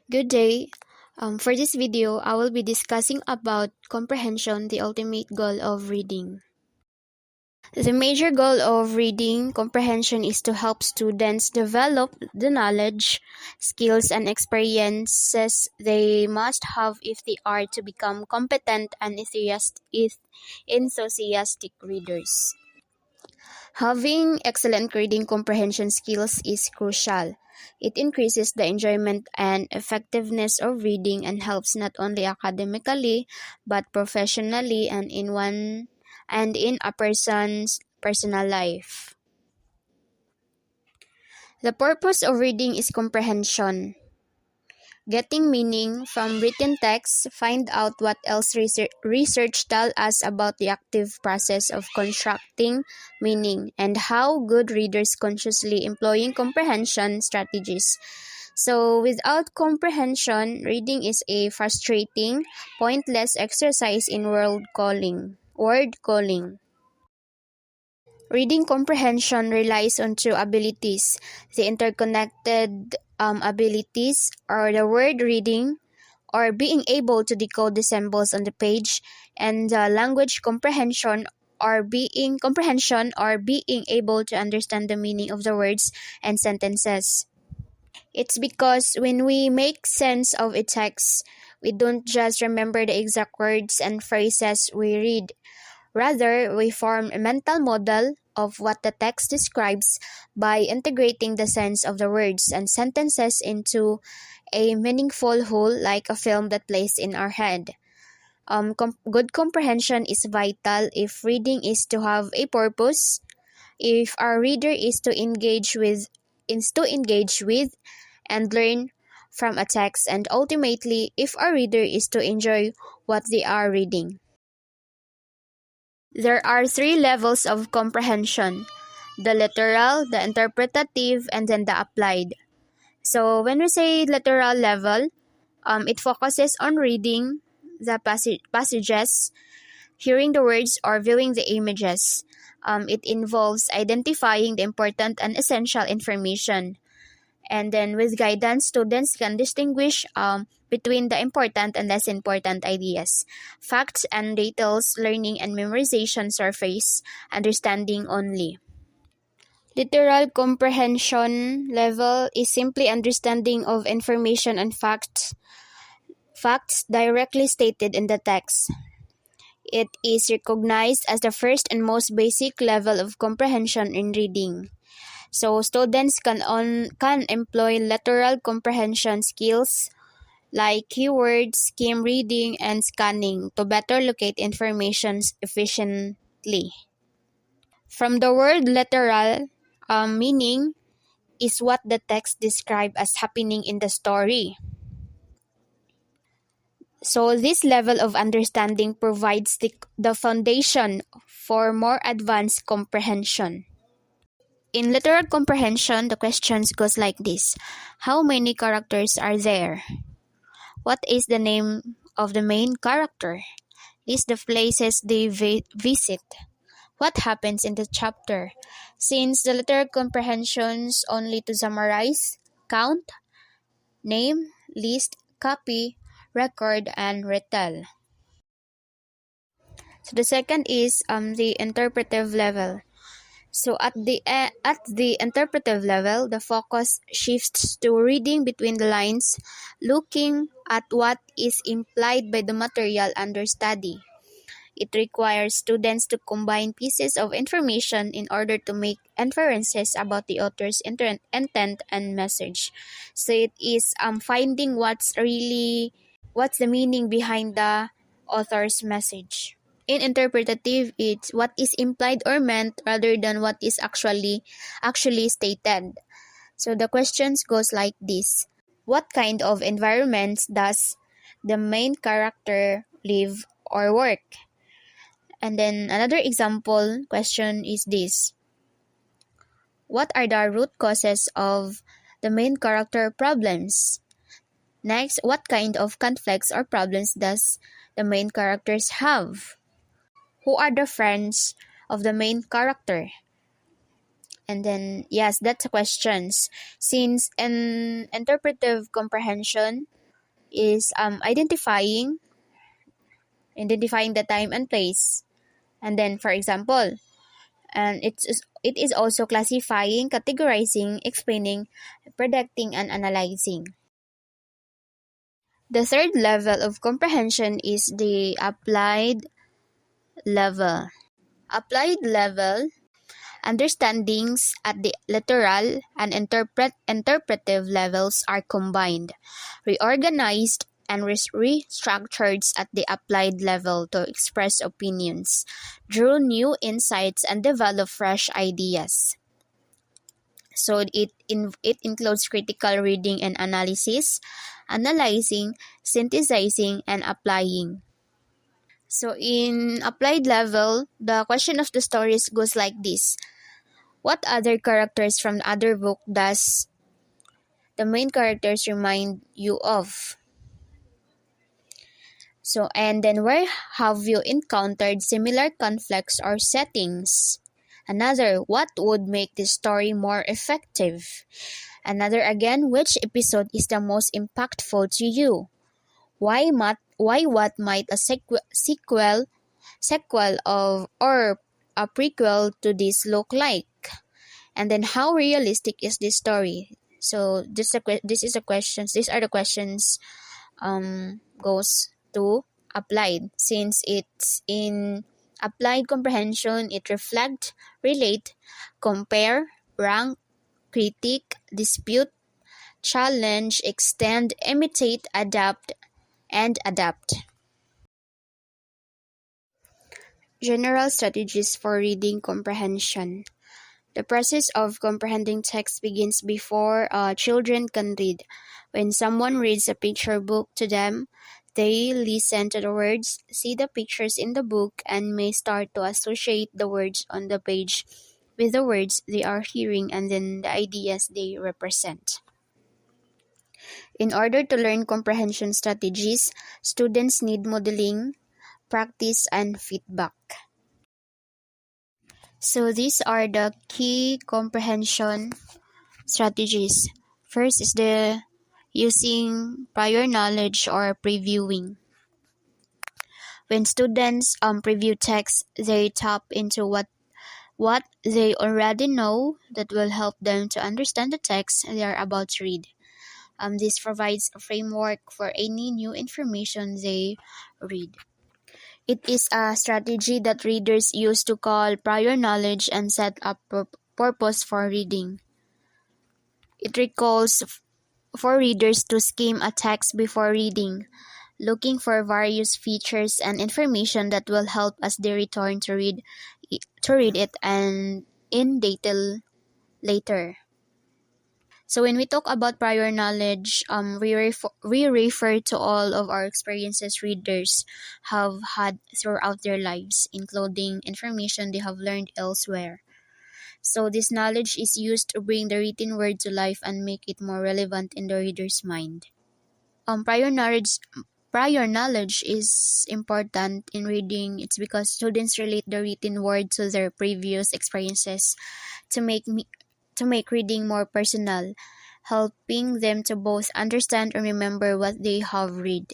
Good day. For this video, I will be discussing about comprehension, the ultimate goal of reading. The major goal of reading comprehension is to help students develop the knowledge, skills, and experiences they must have if they are to become competent and enthusiastic readers. Having excellent reading comprehension skills is crucial. It increases the enjoyment and effectiveness of reading and helps not only academically but professionally and in a person's personal life. The purpose of reading is comprehension. Getting meaning from written text, find out what else research tells us about the active process of constructing meaning and how good readers consciously employing comprehension strategies. So without comprehension, reading is a frustrating, pointless exercise in Word calling. Reading comprehension relies on two abilities. The interconnected abilities are the word reading or being able to decode the symbols on the page, and the language comprehension or being able to understand the meaning of the words and sentences. It's because when we make sense of a text, we don't just remember the exact words and phrases we read. Rather, we form a mental model of what the text describes by integrating the sense of the words and sentences into a meaningful whole like a film that plays in our head. Good comprehension is vital if reading is to have a purpose, if our reader is to engage with and learn from a text, and ultimately if our reader is to enjoy what they are reading. There are three levels of comprehension: the literal, the interpretative, and then the applied. So when we say literal level, it focuses on reading the passages, hearing the words, or viewing the images. It involves identifying the important and essential information. And then with guidance, students can distinguish between the important and less important ideas. Facts and details, learning and memorization surface understanding only. Literal comprehension level is simply understanding of information and facts directly stated in the text. It is recognized as the first and most basic level of comprehension in reading. So students can employ literal comprehension skills like keywords, skim reading, and scanning to better locate information efficiently. From the word literal, meaning is what the text describes as happening in the story. So this level of understanding provides the foundation for more advanced comprehension. In literal comprehension, the questions goes like this. How many characters are there? What is the name of the main character? List the places they visit. What happens in the chapter? Since the literal comprehensions only to summarize, count, name, list, copy, record, and retell. So the second is the interpretive level. So at the interpretive level, the focus shifts to reading between the lines, looking at what is implied by the material under study. It requires students to combine pieces of information in order to make inferences about the author's intent and message. So it is finding what's the meaning behind the author's message. In interpretative, it's what is implied or meant rather than what is actually stated. So the questions goes like this. What kind of environments does the main character live or work? And then another example question is this. What are the root causes of the main character problems? Next, what kind of conflicts or problems does the main characters have? Who are the friends of the main character? And then, yes, that's questions. Since in interpretive comprehension, is identifying the time and place. And then, for example, and it is also classifying, categorizing, explaining, predicting, and analyzing. The third level of comprehension is the applied level. Applied level understandings at the literal and interpretive levels are combined, reorganized, and restructured at the applied level to express opinions, draw new insights, and develop fresh ideas. So it includes critical reading and analysis, analyzing, synthesizing, and applying. So in applied level, the question of the stories goes like this. What other characters from the other book does the main characters remind you of? So, and then where have you encountered similar conflicts or settings? Another, what would make this story more effective? Another again, which episode is the most impactful to you? Why what might a sequel of or a prequel to this look like? And then how realistic is this story? So this is a questions. These are the questions goes to applied, since it's in applied comprehension. It reflect, relate, compare, rank, critique, dispute, challenge, extend, imitate, adapt, and adapt. General strategies for reading comprehension. The process of comprehending text begins before children can read. When someone reads a picture book to them, they listen to the words, see the pictures in the book, and may start to associate the words on the page with the words they are hearing and then the ideas they represent. In order to learn comprehension strategies, students need modeling, practice, and feedback. So these are the key comprehension strategies. First is the using prior knowledge or previewing. When students preview text, they tap into what they already know that will help them to understand the text they are about to read. This provides a framework for any new information they read. It is a strategy that readers use to call prior knowledge and set up purpose for reading. It recalls for readers to skim a text before reading, looking for various features and information that will help as they return to read it and in detail later. So when we talk about prior knowledge, we refer to all of our experiences readers have had throughout their lives, including information they have learned elsewhere. So this knowledge is used to bring the written word to life and make it more relevant in the reader's mind. Prior knowledge is important in reading. It's because students relate the written word to their previous experiences to make reading more personal, helping them to both understand and remember what they have read.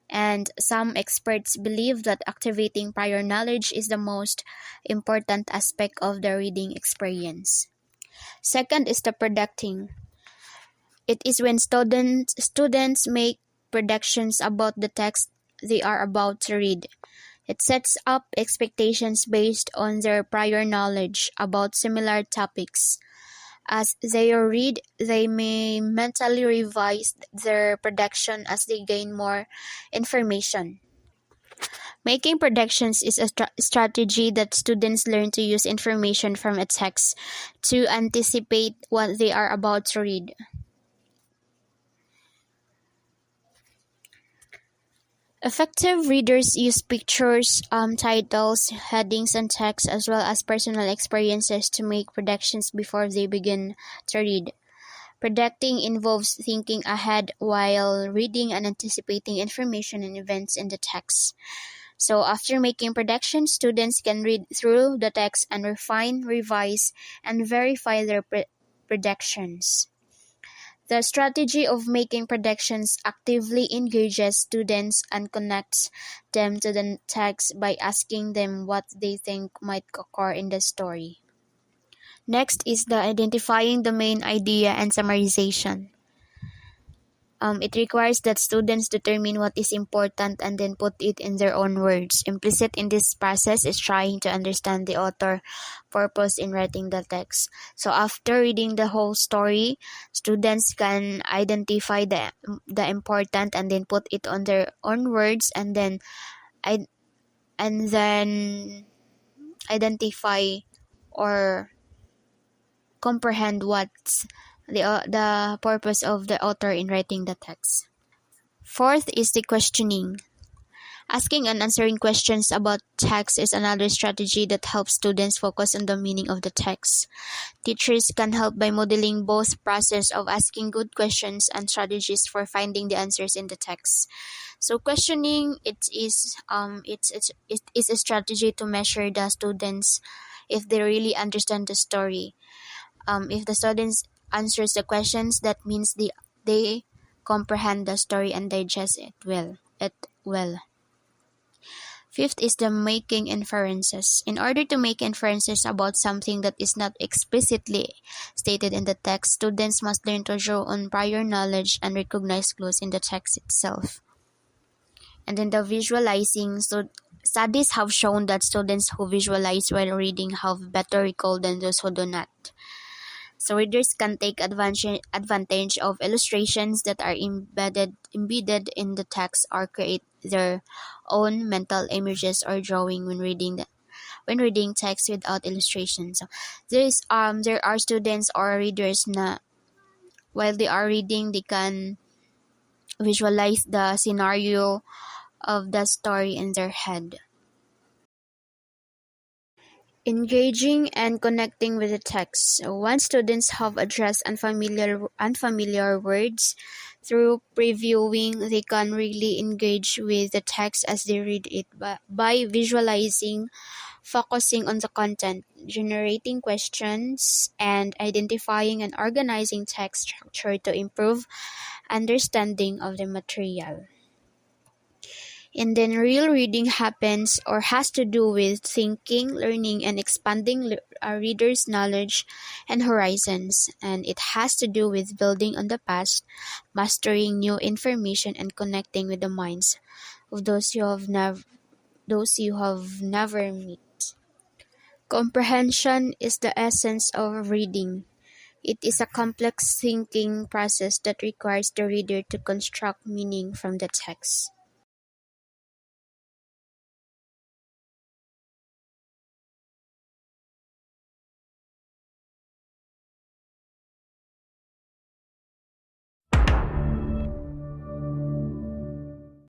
And some experts believe that activating prior knowledge is the most important aspect of the reading experience. Second is the predicting. It is when students make predictions about the text they are about to read. It sets up expectations based on their prior knowledge about similar topics. As they read, they may mentally revise their prediction as they gain more information. Making predictions is a strategy that students learn to use information from a text to anticipate what they are about to read. Effective readers use pictures, titles, headings, and text, as well as personal experiences to make predictions before they begin to read. Predicting involves thinking ahead while reading and anticipating information and events in the text. So after making predictions, students can read through the text and refine, revise, and verify their predictions. The strategy of making predictions actively engages students and connects them to the text by asking them what they think might occur in the story. Next is the identifying the main idea and summarization. It requires that students determine what is important and then put it in their own words. Implicit in this process is trying to understand the author purpose in writing the text. So after reading the whole story, students can identify the important and then put it on their own words I and then identify or comprehend what's the purpose of the author in writing the text. Fourth is the questioning. Asking and answering questions about text is another strategy that helps students focus on the meaning of the text. Teachers can help by modeling both process of asking good questions and strategies for finding the answers in the text. So questioning it is a strategy to measure the students if they really understand the story. If the students answers the questions, that means they comprehend the story and digest it well. Fifth is the making inferences. In order to make inferences about something that is not explicitly stated in the text, students must learn to draw on prior knowledge and recognize clues in the text itself. And then the visualizing. So studies have shown that students who visualize while reading have better recall than those who do not. So readers can take advantage of illustrations that are embedded in the text or create their own mental images or drawing when reading text without illustrations. So there are students or readers na while they are reading they can visualize the scenario of the story in their head. Engaging and connecting with the text. So once students have addressed unfamiliar words, through previewing, they can really engage with the text as they read it by visualizing, focusing on the content, generating questions, and identifying and organizing text structure to improve understanding of the material. And then real reading happens or has to do with thinking, learning, and expanding a reader's knowledge and horizons. And it has to do with building on the past, mastering new information, and connecting with the minds of those you have never met. Comprehension is the essence of reading. It is a complex thinking process that requires the reader to construct meaning from the text.